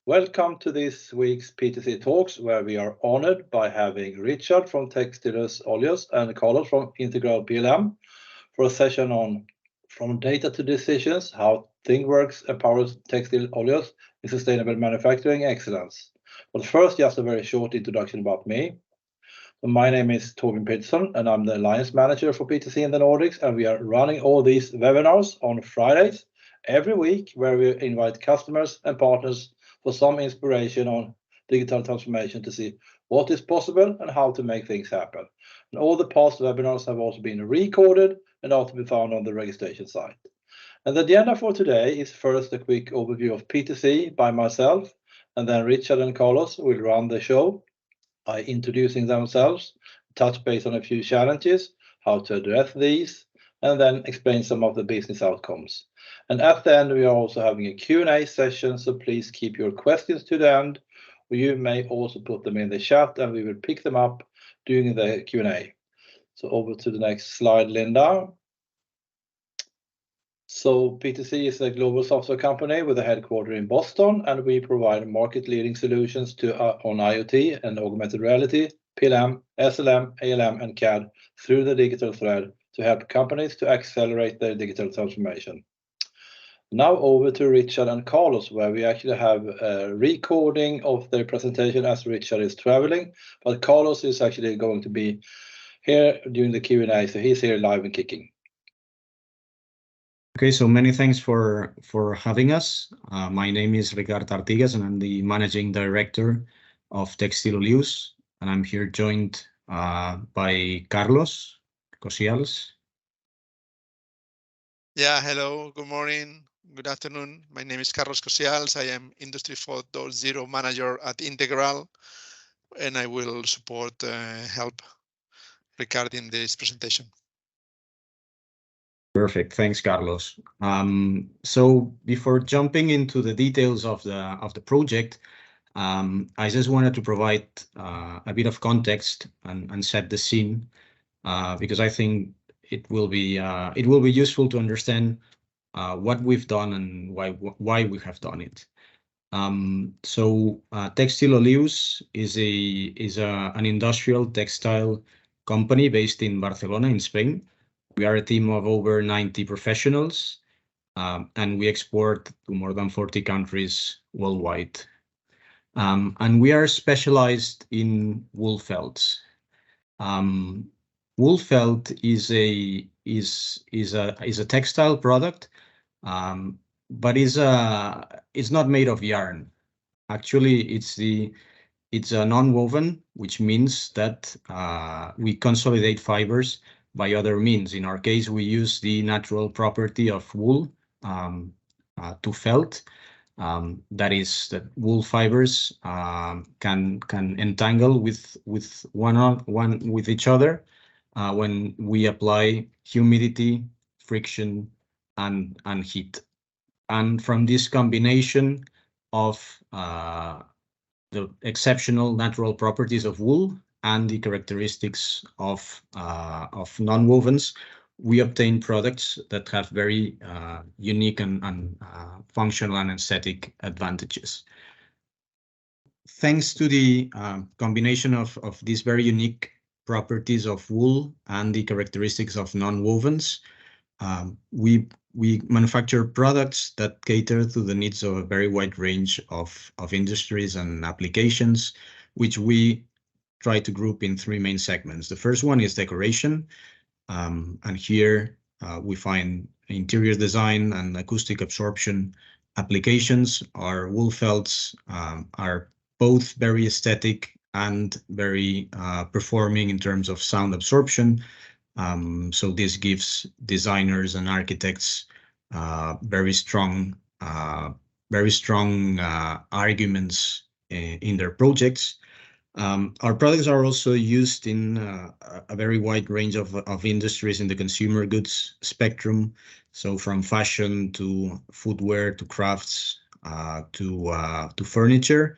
Welcome to this week's PTC Talks, where we are honored by having Richard from Textil Olius and Carlos from Integral PLM for a session on From Data to Decisions, how ThingWorx empowers Textil Olius in sustainable manufacturing excellence. But first, just a very short introduction about me. So my name is Torbjörn Peterson, and I'm the Alliance Manager for PTC in the Nordics, and we are running all these webinars on Fridays every week, where we invite customers and partners for some inspiration on digital transformation to see what is possible and how to make things happen. And all the past webinars have also been recorded and are to be found on the registration site. And the agenda for today is first a quick overview of PTC by myself, and then Richard and Carlos will run the show by introducing themselves, touch base on a few challenges, how to address these, and then explain some of the business outcomes. And at the end, we are also having a Q&A session, so please keep your questions to the end, or you may also put them in the chat and we will pick them up during the Q&A. So over to the next slide, Linda. So PTC is a global software company with a headquarters in Boston, and we provide market-leading solutions on IoT and augmented reality, PLM, SLM, ALM, and CAD through the digital thread to help companies to accelerate their digital transformation. Now over to Richard and Carlos, where we actually have a recording of their presentation as Richard is traveling, but Carlos is actually going to be here during the Q&A, so he's here live and kicking. Okay, so many thanks for having us. My name is Ricardo Artigas, and I'm the Managing Director of Textil Olius, and I'm here joined by Carlos Cosials. Yeah, hello, good morning, good afternoon. My name is Carlos Cosials. I am Industry 4.0 Manager at Integral, and I will support help regarding this presentation. Perfect, thanks, Carlos. So before jumping into the details of the project, I just wanted to provide a bit of context and set the scene, because I think it will be useful to understand what we've done and why we have done it. So Textil Olius is an industrial textile company based in Barcelona, in Spain. We are a team of over 90 professionals, and we export to more than 40 countries worldwide. And we are specialized in wool felts. Wool felt is a textile product, but it's not made of yarn. Actually, it's a non-woven, which means that we consolidate fibers by other means. In our case, we use the natural property of wool to felt. That is, that wool fibers can entangle with each other when we apply humidity, friction, and heat. And from this combination of the exceptional natural properties of wool and the characteristics of non-wovens, we obtain products that have very unique and functional and aesthetic advantages. Thanks to the combination of these very unique properties of wool and the characteristics of non-wovens, we manufacture products that cater to the needs of a very wide range of industries and applications, which we try to group in three main segments. The first one is decoration, and here we find interior design and acoustic absorption applications. Our wool felts are both very aesthetic and very performing in terms of sound absorption. So this gives designers and architects very strong arguments in their projects. Our products are also used in a very wide range of industries in the consumer goods spectrum. So from fashion to footwear to crafts to furniture.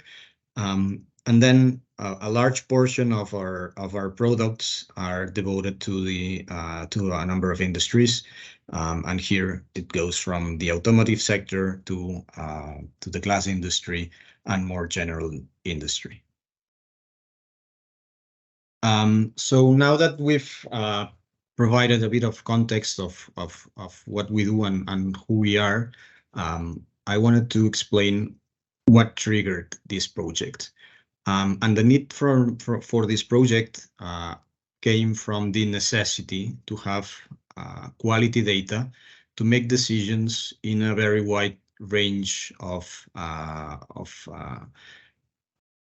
And then a large portion of our products are devoted to a number of industries, and here it goes from the automotive sector to the glass industry and more general industry. So now that we've provided a bit of context of what we do and who we are, I wanted to explain what triggered this project. And the need for this project came from the necessity to have quality data to make decisions in a very wide range of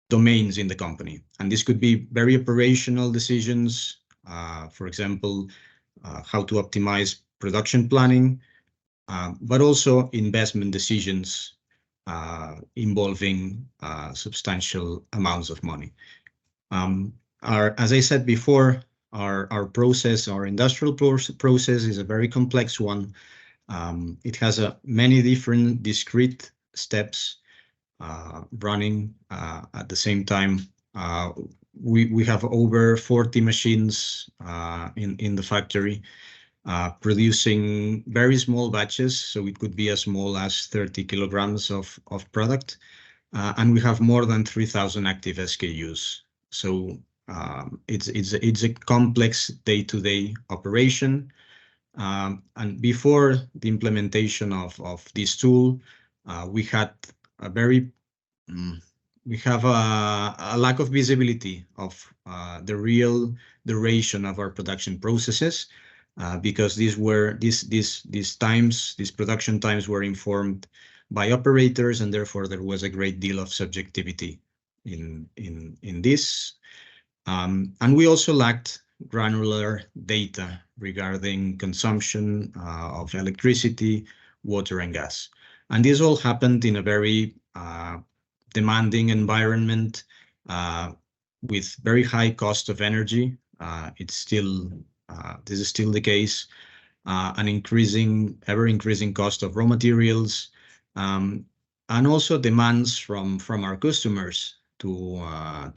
domains in the company. And this could be very operational decisions, for example, how to optimize production planning, but also investment decisions involving substantial amounts of money. As I said before, our process, our industrial process is a very complex one. It has many different discrete steps running at the same time. We have over 40 machines in the factory producing very small batches, so it could be as small as 30 kilograms of product, and we have more than 3,000 active SKUs. So it's a complex day-to-day operation. And before the implementation of this tool, we had a lack of visibility of the real duration of our production processes, because these production times were informed by operators, and therefore there was a great deal of subjectivity in this. And we also lacked granular data regarding consumption of electricity, water, and gas. And this all happened in a very demanding environment with very high cost of energy. This is still the case. An ever-increasing cost of raw materials, and also demands from our customers to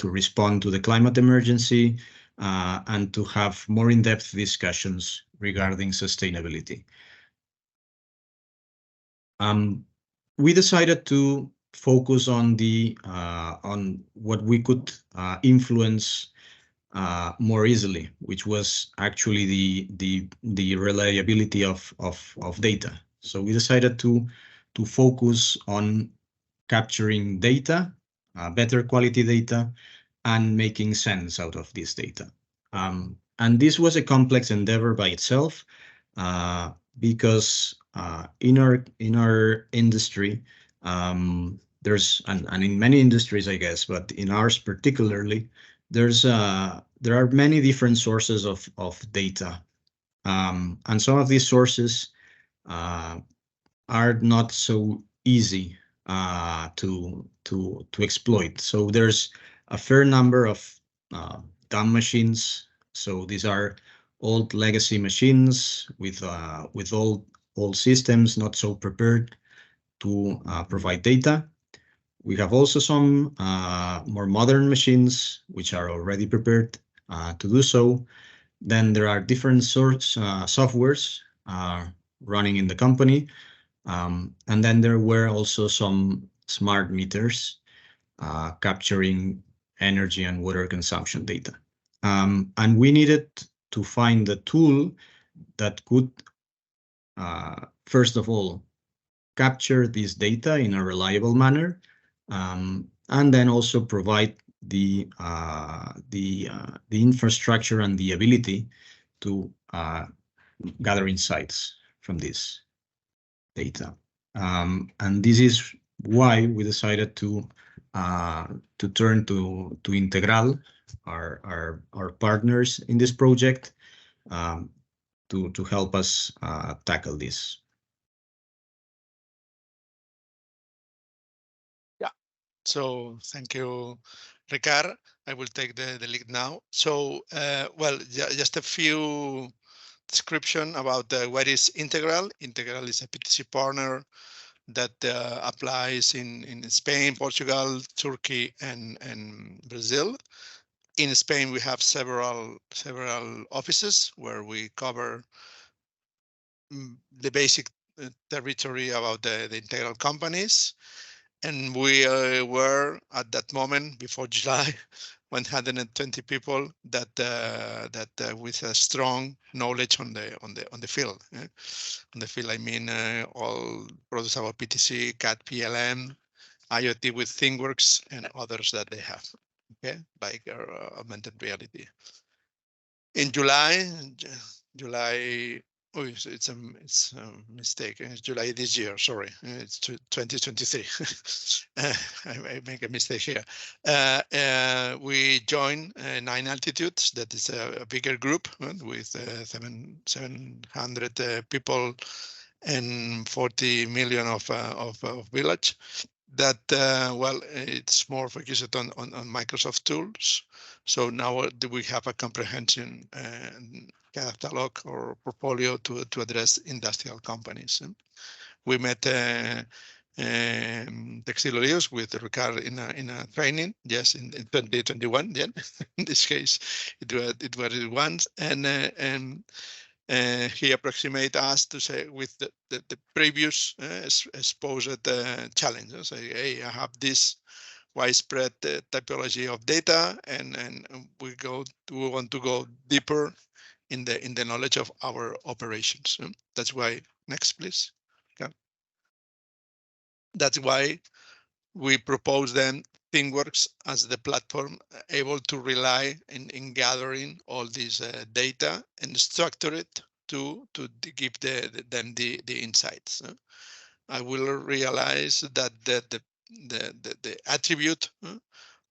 respond to the climate emergency and to have more in-depth discussions regarding sustainability. We decided to focus on what we could influence more easily, which was actually the reliability of data. So we decided to focus on capturing data, better quality data, and making sense out of this data. And this was a complex endeavor by itself, because in our industry, there's and in many industries, I guess, but in ours particularly, there are many different sources of data, and some of these sources are not so easy to exploit. So there's a fair number of dumb machines. So these are old legacy machines with old systems not so prepared to provide data. We have also some more modern machines which are already prepared to do so. Then there are different softwares running in the company. And then there were also some smart meters capturing energy and water consumption data. And we needed to find a tool that could, first of all, capture this data in a reliable manner, and then also provide the infrastructure and the ability to gather insights from this data. And this is why we decided to turn to Integral, our partners in this project, to help us tackle this. So thank you, Ricard. I will take the lead now. So, well, just a few description about what is Integral. Integral is a PTC partner that applies in Spain, Portugal, Turkey, and Brazil. In Spain, we have several offices where we cover the basic territory about the integral companies. And we were at that moment before July 120 people that with a strong knowledge on the field. On the field, I mean all products about PTC, CAD, PLM, IoT with ThingWorx, and others that they have. Okay, like augmented reality. In July. Oh, it's a mistake. It's July this year. Sorry, it's 2023. I make a mistake here. We join 9 Altitudes. That is a bigger group with 700 people and 40 million of village. That well, it's more focused on Microsoft tools. So now we have a comprehensive catalog or portfolio to address industrial companies. We met Textil Olius with Ricardo in a training, yes, in 2021. Yeah, in this case, it was once, and he approximate us to say with the previous exposed challenges. Say, hey, I have this widespread typology of data, and we want to go deeper in the knowledge of our operations. That's why, next please. Okay. That's why we propose then ThingWorx as the platform able to rely in gathering all this data and structure it to give them the insights. I will realize that the attribute,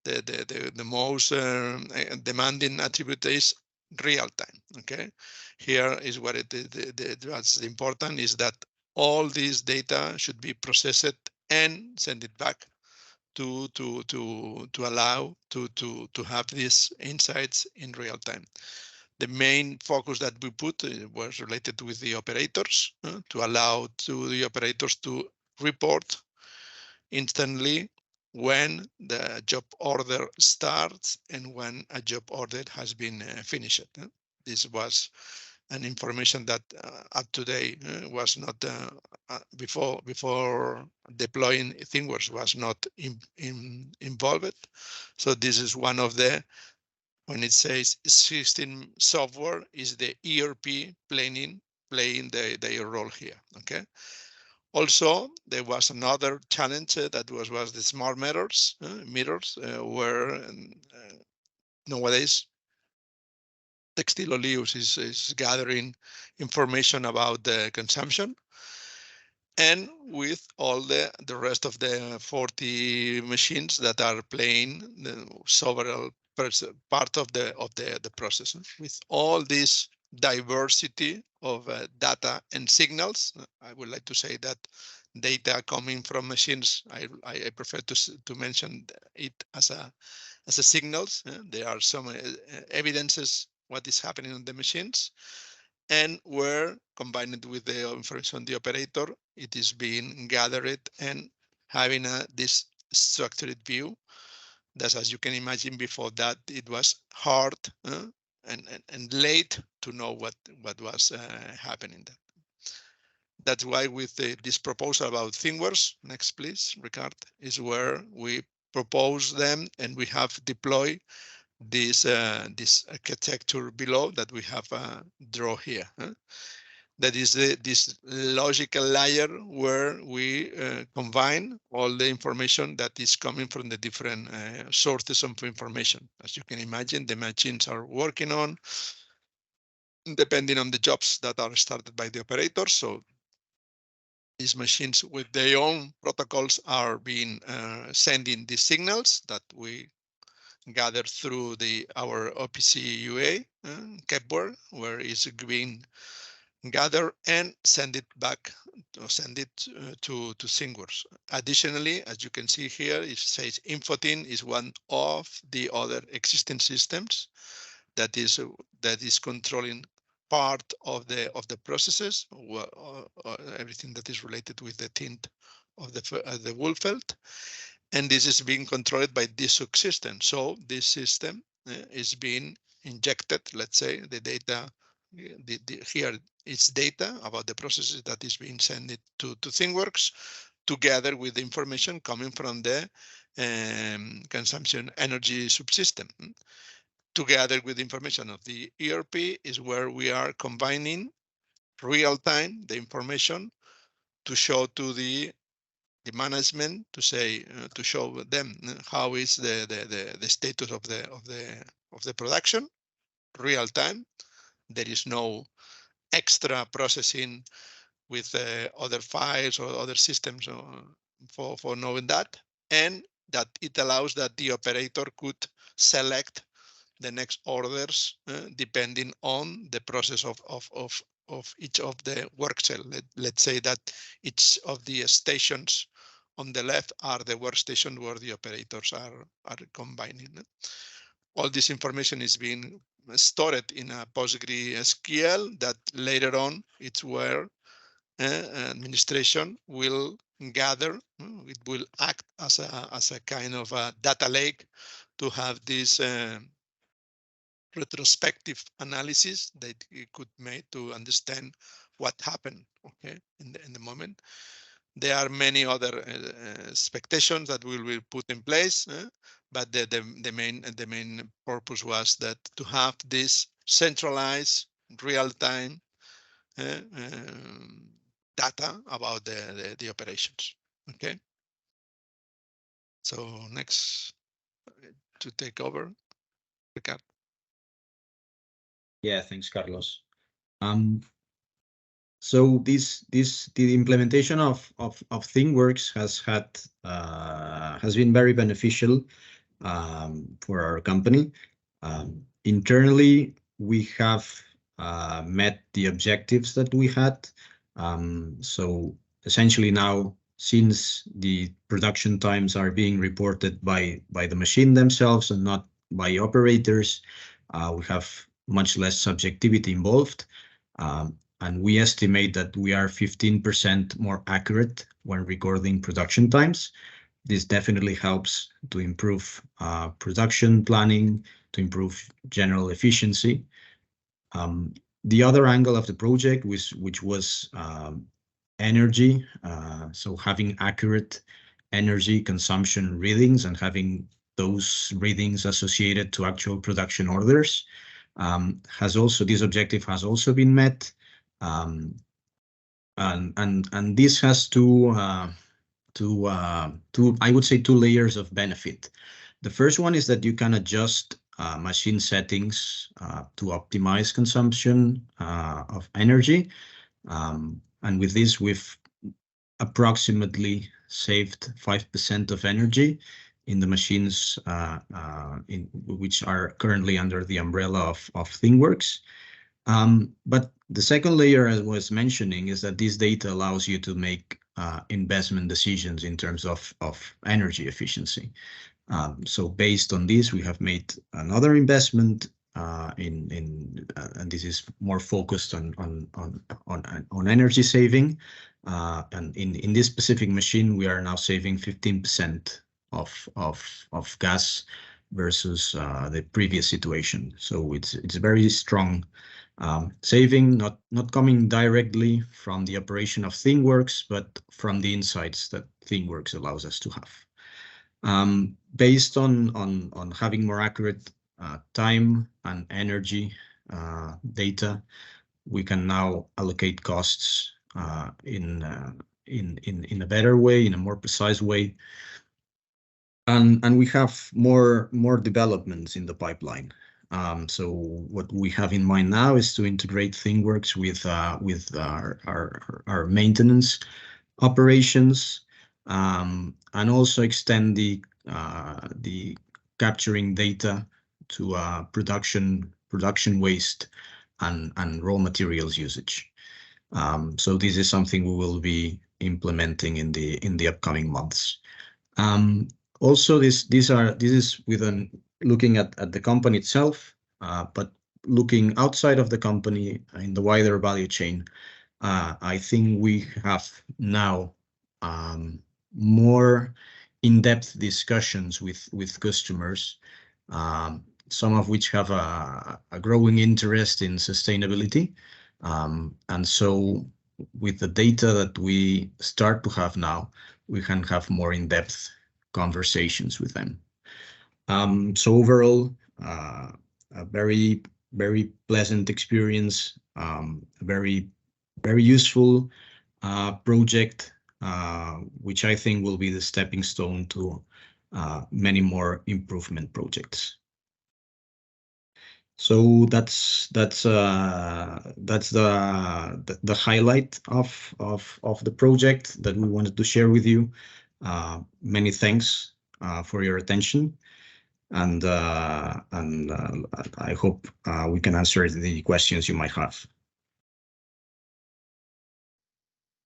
the most demanding attribute is real time. Okay, here is what what's important is that all this data should be processed and send it back to allow to have these insights in real time. The main focus that we put was related with the operators to allow to the operators to report instantly when the job order starts and when a job order has been finished. This was an information that up to date was not before deploying ThingWorx was not involved. So this is one of the, when it says system software, is the ERP playing their role here. Okay. Also, there was another challenge that was the smart meters, where nowadays Textil Olius is gathering information about the consumption, and with all the rest of the 40 machines that are playing several part of the process. With all this diversity of data and signals, I would like to say that data coming from machines, I prefer to mention it as a signals. There are some evidences what is happening on the machines, and where combined with the information on the operator, it is being gathered and having this structured view. That, as you can imagine, before that it was hard and late to know what was happening there. That's why with this proposal about ThingWorx, next please, Ricard, is where we propose them, and we have deployed this architecture below that we have draw here. That is this logical layer where we combine all the information that is coming from the different sources of information. As you can imagine, the machines are working on, depending on the jobs that are started by the operator. So these machines with their own protocols are being sending these signals that we gather through our OPC UA keyboard, where it's being gathered and send it back, or send it to ThingWorx. Additionally, as you can see here, it says Infotin is one of the other existing systems that is controlling part of the processes, everything that is related with the tint the wool felt, and this is being controlled by this subsystem. So this system is being injected. Let's say the data here is data about the processes that is being sent to ThingWorx, together with the information coming from the consumption energy subsystem. Together with information of the ERP is where we are combining real time the information to show to the management, to say to show them how is the status of the production real time. There is no extra processing with other files or other systems for knowing that, and that it allows that the operator could select the next orders depending on the process of each of the work cell. Let's say that each of the stations on the left are the workstation where the operators are combining. All this information is being stored in a PostgreSQL that later on it's where administration will gather. It will act as a kind of a data lake to have this retrospective analysis that it could make to understand what happened, okay, in the moment. There are many other expectations that will be put in place, but the main purpose was that to have this centralized real-time data about the operations. Okay. So next to take over, Ricardo. Yeah, thanks, Carlos. So the implementation of ThingWorx has been very beneficial for our company. Internally, we have met the objectives that we had. So essentially now, since the production times are being reported by the machine themselves and not by operators, we have much less subjectivity involved. And we estimate that we are 15% more accurate when recording production times. This definitely helps to improve production planning, to improve general efficiency. The other angle of the project, which was energy, so having accurate energy consumption readings and having those readings associated to actual production orders, this objective has also been met. And this has I would say, two layers of benefit. The first one is that you can adjust machine settings to optimize consumption of energy. And with this, we've approximately saved 5% of energy in the machines which are currently under the umbrella of ThingWorx. But the second layer I was mentioning is that this data allows you to make investment decisions in terms of energy efficiency. So based on this, we have made another investment and this is more focused on energy saving. And in this specific machine, we are now saving 15% of gas versus the previous situation. So it's a very strong saving, not coming directly from the operation of ThingWorx, but from the insights that ThingWorx allows us to have. Based on having more accurate time and energy data, we can now allocate costs in a better way, in a more precise way. And we have more developments in the pipeline. So what we have in mind now is to integrate ThingWorx with our maintenance operations, and also extend the capturing data to production waste and raw materials usage. So this is something we will be implementing in the upcoming months. Also, this is looking at the company itself, but looking outside of the company in the wider value chain. I think we have now more in-depth discussions with customers, some of which have a growing interest in sustainability. And so with the data that we start to have now, we can have more in-depth conversations with them. So overall, a very, very pleasant experience, very useful project, which I think will be the stepping stone to many more improvement projects. So that's the highlight of the project that we wanted to share with you. Many thanks for your attention, and I hope we can answer the questions you might have.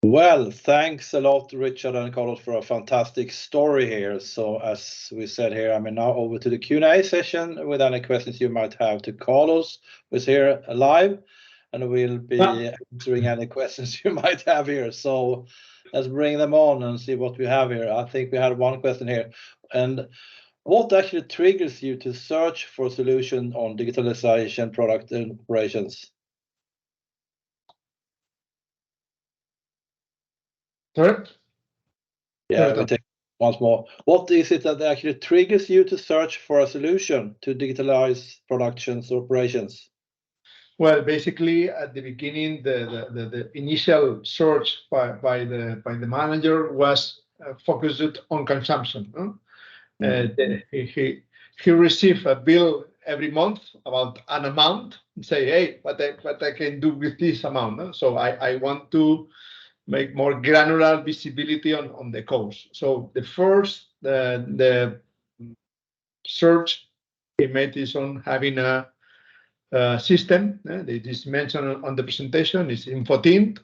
Well, thanks a lot, Richard and Carlos, for a fantastic story here. So as we said here, I mean, now over to the Q&A session with any questions you might have to Carlos, who's here live, and we'll be answering any questions you might have here. So let's bring them on and see what we have here. I think we had one question here. And what actually triggers you to search for a solution on digitalization, product and operations? Sorry? Yeah, we take once more. What is it that actually triggers you to search for a solution to digitalize productions or operations? Well, basically, at the beginning, the initial search by the manager was focused on consumption. He received a bill every month about an amount and say, hey, what I can do with this amount. So I want to make more granular visibility on the cost. So the first the search he made is on having a system. It is mentioned on the presentation. It's InfoTint.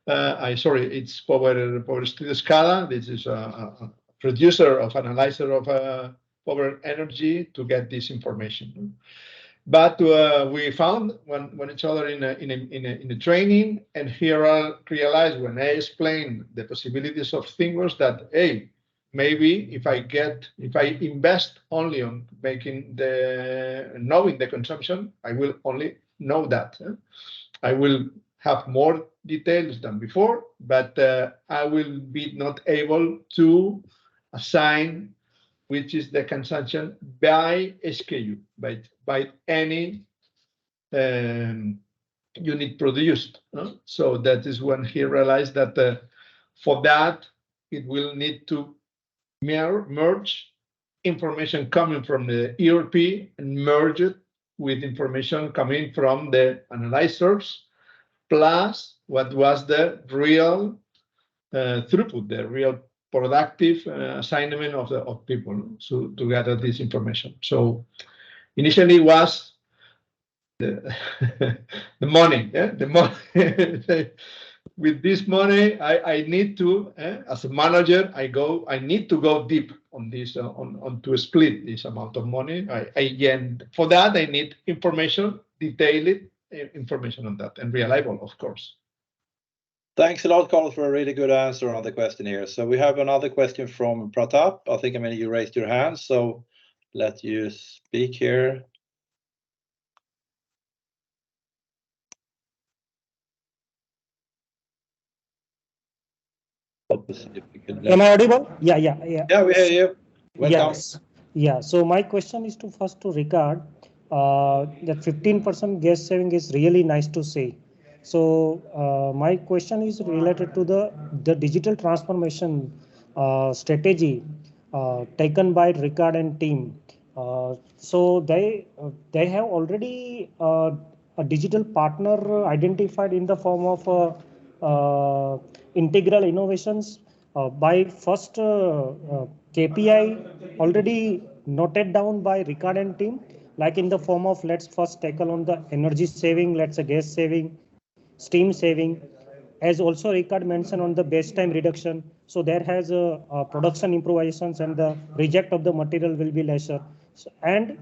It's Power Studio Scala. This is a producer of analyzer of power energy to get this information. But we found one each other in a training, and here I realized when I explained the possibilities of ThingWorx that, hey, maybe if I invest only on knowing the consumption, I will only know that. I will have more details than before, but I will be not able to assign which is the consumption by SKU, by any unit produced. So that is when he realized that for that, it will need to merge information coming from the ERP and merge it with information coming from the analyzers, plus what was the real throughput, the real productive assignment of people to gather this information. So initially was the money. The money. With this money, I need to, as a manager, I need to go deep on this, on to split this amount of money. For that, I need information, detailed information on that, and reliable, of course. Thanks a lot, Carlos, for a really good answer on the question here. So we have another question from Pratap. I think, you raised your hand, so let you speak here. Am I audible? Yeah. Yeah, we hear you. Welcome. Yes. Yeah. So my question is first to Ricard. That 15% gas saving is really nice to see. So my question is related to the digital transformation strategy taken by Ricard and team. So they have already a digital partner identified in the form of integral innovations by first KPI already noted down by Ricard and team, like in the form of let's first tackle on the energy saving, let's say gas saving, steam saving, as also Ricard mentioned on the base time reduction. So there has a production improvisations and the reject of the material will be lesser. So, and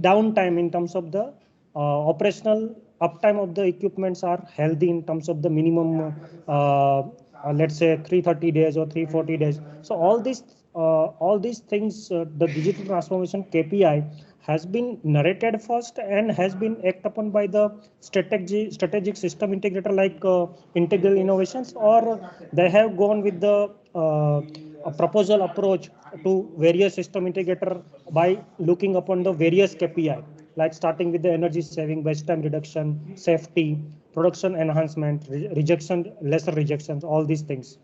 downtime in terms of the operational uptime of the equipments are healthy in terms of the minimum let's say 330 days or 340 days. So all these things, the digital transformation KPI has been narrated first and has been acted upon by the strategic system integrator like Integral Innovations, or they have gone with the a proposal approach to various system integrator by looking upon the various KPI, like starting with the energy saving, waste time reduction, safety, production enhancement, rejection, lesser rejections, all these things.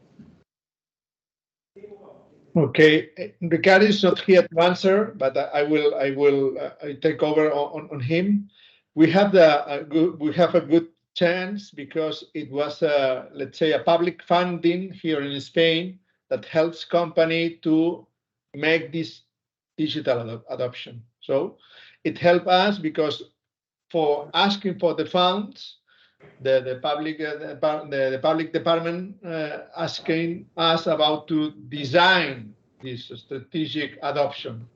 Okay, Ricardo is not here to answer, but I will take over on him. We have a good chance because it was let's say a public funding here in Spain that helps company to make this digital adoption. So it helped us because for asking for the funds, the public department asking us about to design this strategic adoption.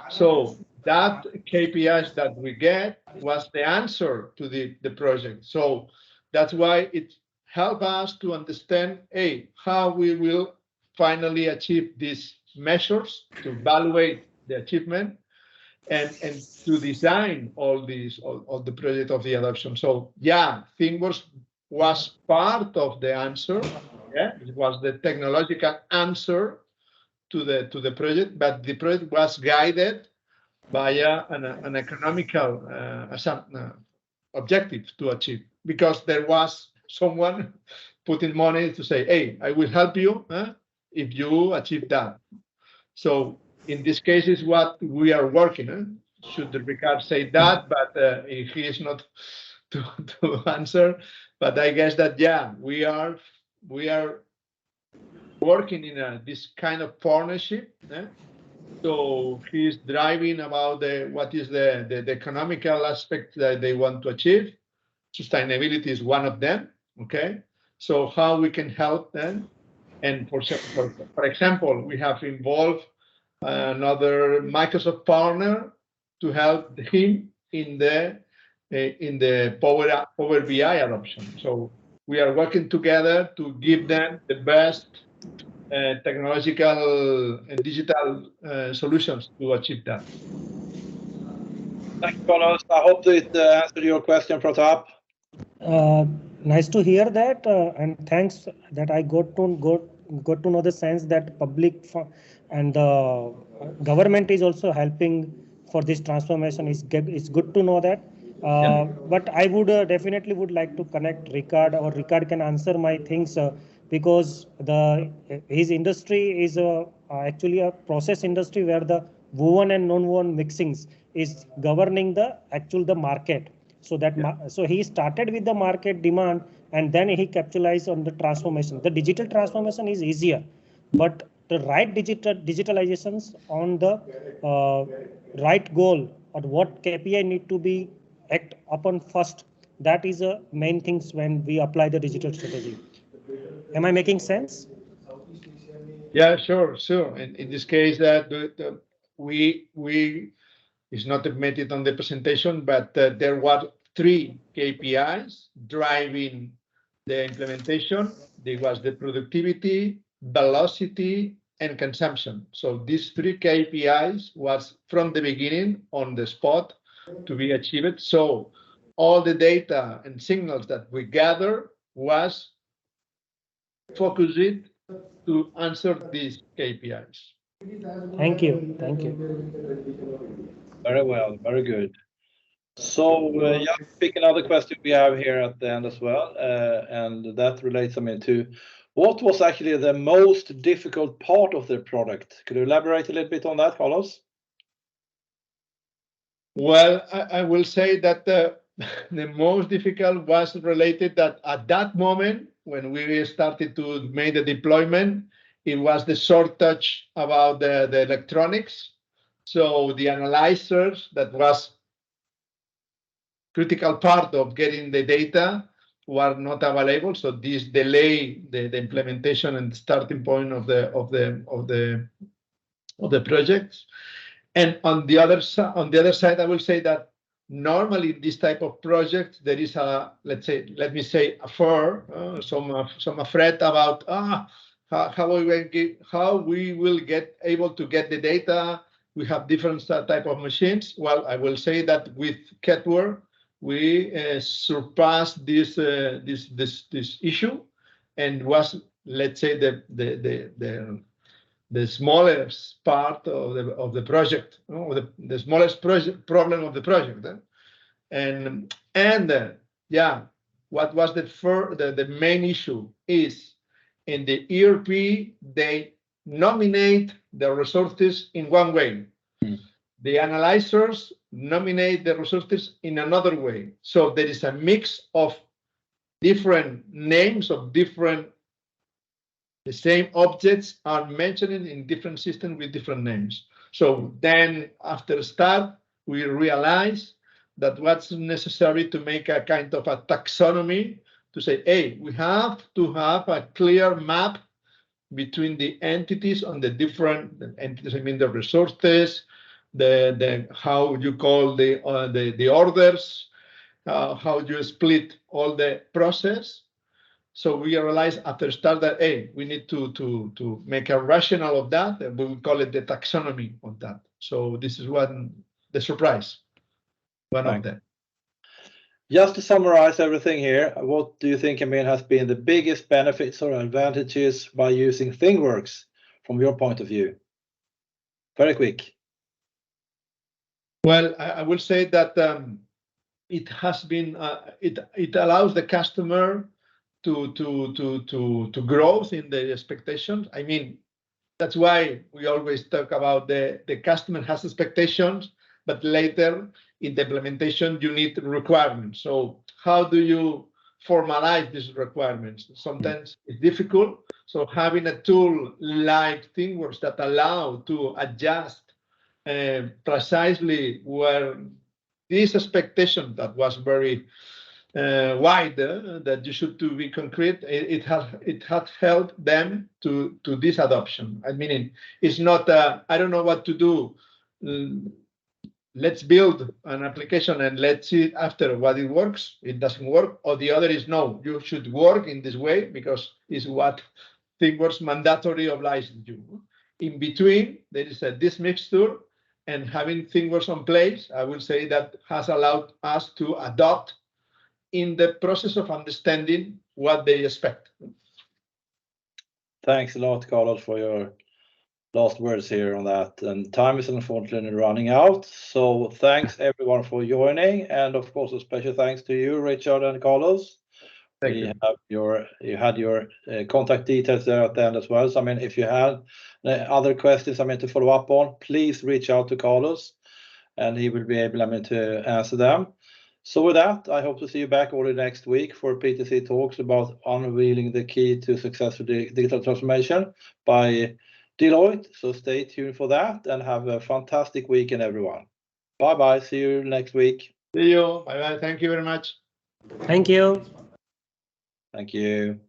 So that KPIs that we get was the answer to the project. So that's why it helped us to understand, hey, how we will finally achieve these measures to evaluate the achievement and to design all the project of the adoption. So yeah, ThingWorx was part of the answer. Yeah, it was the technological answer to the project, but the project was guided by an economical objective to achieve, because there was someone putting money to say, hey, I will help you if you achieve that. So in this case is what we are working. Should Ricard say that, but he is not to answer. But I guess that yeah, we are working in this kind of partnership. So he's driving about what is the economical aspect that they want to achieve. Sustainability is one of them. Okay, so how we can help them, and for example, we have involved another Microsoft partner to help him in the Power BI adoption. So we are working together to give them the best technological and digital solutions to achieve that. Thank you, Carlos. I hope that answered your question, Pratap. Nice to hear that, and thanks that I got to know the sense that public and the government is also helping for this transformation. It's good to know that. But I would definitely would like to connect Ricard, or Ricard can answer my things because his industry is actually a process industry where the woven and non-woven mixings is governing the market. So that so he started with the market demand, and then he capitalized on the transformation. The digital transformation is easier, but the right digitalizations on the right goal, or what KPI need to be act upon first, that is a main things when we apply the digital strategy. Am I making sense? Yeah, sure. In this case, that we it's not admitted on the presentation, but there were 3 KPIs driving the implementation. There was the productivity, velocity, and consumption. So these 3 KPIs was from the beginning on the spot to be achieved. So all the data and signals that we gather was focused to answer these KPIs. Thank you. Very well, very good. So just pick another question we have here at the end as well, and that relates to what was actually the most difficult part of the product. Could you elaborate a little bit on that, Carlos? Well, I will say that the most difficult was related that at that moment when we started to make the deployment, it was the shortage about the electronics. So the analyzers, that was critical part of getting the data, were not available. So this delayed the implementation and the starting point of the projects. And on the other side, I will say that normally in this type of project, there is a, let me say, a fear, some afraid about how we will get able to get the data. We have different type of machines. Well, I will say that with ThingWorx, we surpassed this issue, and was, let's say, the smallest part of the project, the smallest problem of the project. And yeah, what was the main issue is in the ERP, they nominate the resources in one way. The analyzers nominate the resources in another way. So there is a mix of different names of the same objects are mentioned in different systems with different names. So then after start, we realize that what's necessary to make a kind of a taxonomy to say, hey, we have to have a clear map between the entities on the different entities. I mean, the resources, the how you call the orders, how you split all the process. So we realize after start that, hey, we need to make a rationale of that, and we will call it the taxonomy of that. So this is the surprise, one of them. Just to summarize everything here, what do you think, has been the biggest benefits or advantages by using ThingWorx from your point of view? Very quick. Well, I will say that it has been it allows the customer to growth in the expectations. I mean, that's why we always talk about the customer has expectations, but later in the implementation you need requirements. So how do you formalize these requirements? Sometimes it's difficult. So having a tool like ThingWorx that allow to adjust precisely where this expectation that was very wide, that you should to be concrete, it has helped them to this adoption. I mean, it's not I don't know what to do. Let's build an application and let's see after what it works. It doesn't work, or the other is no. You should work in this way because it's what ThingWorx mandatory obliges you. In between, there is this mixture, and having ThingWorx on place, I will say that has allowed us to adopt in the process of understanding what they expect. Thanks a lot, Carlos, for your last words here on that. And time is unfortunately running out. So thanks everyone for joining. And of course, a special thanks to you, Richard and Carlos. Thank you. You had your contact details there at the end as well. So, if you have other questions, to follow up on, please reach out to Carlos and he will be able, to answer them. So with that, I hope to see you back already next week for PTC Talks about unveiling the key to successful digital transformation by Deloitte. So stay tuned for that and have a fantastic weekend, everyone. Bye-bye. See you next week. See you. Bye-bye. Thank you very much. Thank you. Thank you.